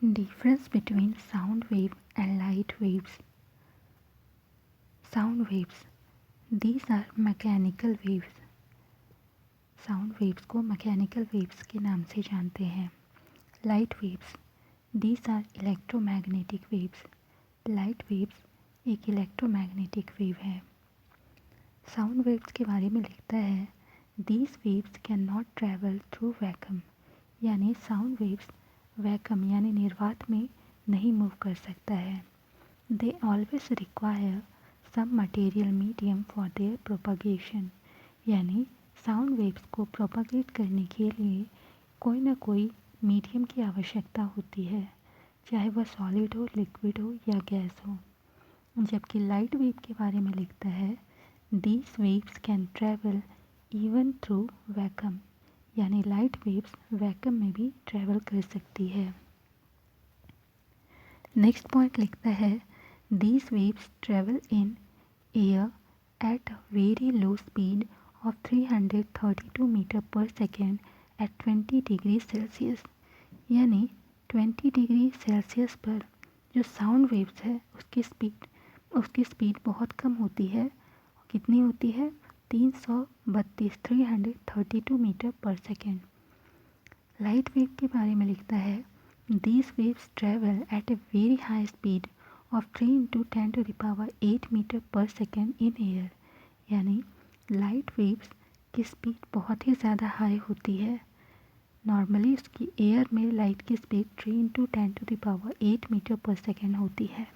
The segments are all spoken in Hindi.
Difference between sound wave and light waves. Sound waves. These are mechanical waves. Sound waves को मैकेनिकल वेव्स के नाम से जानते हैं. Light waves. These are electromagnetic waves. Light waves एक इलेक्ट्रोमैग्नेटिक वेव है. साउंड वेव्स के बारे में लिखता है these waves can not travel through vacuum. यानी साउंड वेव्स वैक्यूम यानी निर्वात में नहीं मूव कर सकता है. They always require some material medium for their propagation. यानी साउंड वेव्स को प्रोपगेट करने के लिए कोई ना कोई मीडियम की आवश्यकता होती है, चाहे वह सॉलिड हो, लिक्विड हो या गैस हो. जबकि लाइट वेव के बारे में लिखता है these waves can travel even through vacuum. यानी लाइट वेव्स वैक्यूम में भी ट्रैवल कर सकती है. नेक्स्ट पॉइंट लिखता है these waves travel in air at very low speed of 332 metre per second at 20 degree Celsius. यानी 20 डिग्री सेल्सियस पर जो साउंड वेव्स है उसकी स्पीड बहुत कम होती है. कितनी होती है? 332 metre per second. Light wave के बारे में लिखता है these waves travel at a very high speed of 3 × 10⁸ metre per second in air. यानी लाइट वेव्स की स्पीड बहुत ही ज़्यादा हाई होती है. नॉर्मली उसकी एयर में लाइट की स्पीड 3 × 10⁸ मीटर पर सेकेंड होती है.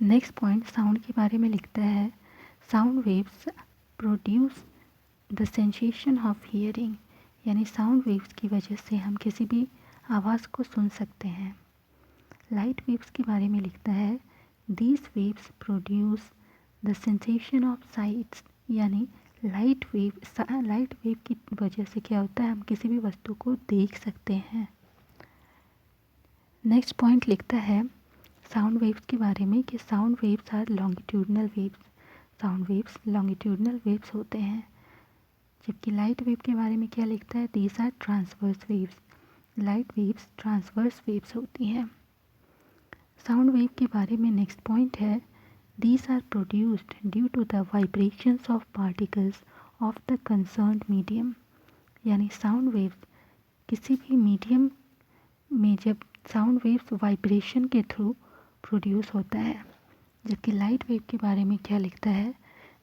नेक्स्ट पॉइंट साउंड के बारे में लिखता है sound waves produce the sensation of hearing. यानी साउंड वेव्स की वजह से हम किसी भी आवाज़ को सुन सकते हैं. लाइट वेव्स के बारे में लिखता है these waves produce the sensation of sites. यानी लाइट वेव की वजह से क्या होता है, हम किसी भी वस्तु को देख सकते हैं. नेक्स्ट पॉइंट लिखता है साउंड वेव्स के बारे में कि sound waves are longitudinal waves. Sound waves longitudinal waves होते हैं. जबकि लाइट वेव के बारे में क्या लिखता है these are transverse waves. Light waves transverse waves होती हैं. साउंड वेव के बारे में नेक्स्ट पॉइंट है These are produced due to the vibrations of particles of the concerned medium. यानी साउंड वेव्स किसी भी मीडियम में जब साउंड वेव्स वाइब्रेशन के थ्रू प्रोड्यूस होता है. जबकि लाइट वेव के बारे में क्या लिखता है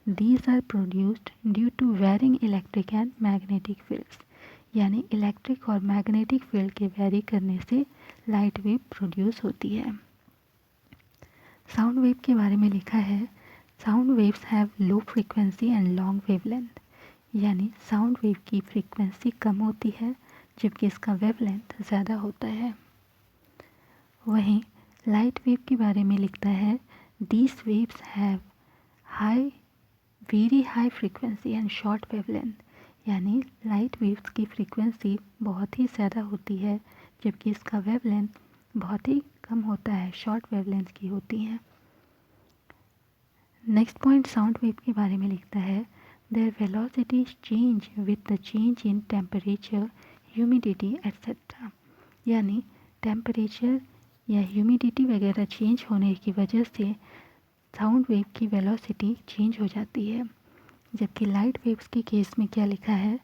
These are produced due to varying electric and magnetic fields. यानी इलेक्ट्रिक और मैग्नेटिक फील्ड के वेरी करने से लाइट वेव प्रोड्यूस होती है. साउंड वेव के बारे में लिखा है sound waves have low frequency and long wavelength. यानी साउंड वेव की फ्रीक्वेंसी कम होती है जबकि इसका वेवलेंथ ज़्यादा होता है. वहीं लाइट वेव के बारे में लिखता है these waves have very high frequency and short wavelength. यानी लाइट वेव्स की फ्रीक्वेंसी बहुत ही ज़्यादा होती है जबकि इसका वेवलेंथ बहुत ही कम होता है, शॉर्ट वेवलेंथ की होती हैं. नेक्स्ट पॉइंट साउंड वेव के बारे में लिखता है there velocities change with the change in temperature, humidity etcetera. यानी टेम्परेचर या ह्यूमिडिटी वगैरह चेंज होने की वजह से साउंड वेव की वेलोसिटी चेंज हो जाती है. जबकि लाइट वेव्स के केस में क्या लिखा है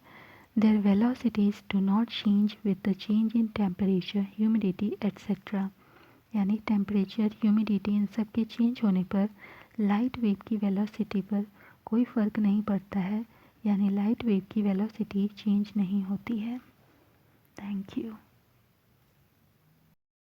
there velocities do not change with the change in temperature, humidity etcetera. यानी टेम्परेचर, ह्यूमिडिटी इन सब के चेंज होने पर लाइट वेव की वेलोसिटी पर कोई फ़र्क नहीं पड़ता है. यानी लाइट वेव की वेलोसिटी चेंज नहीं होती है. Thank you.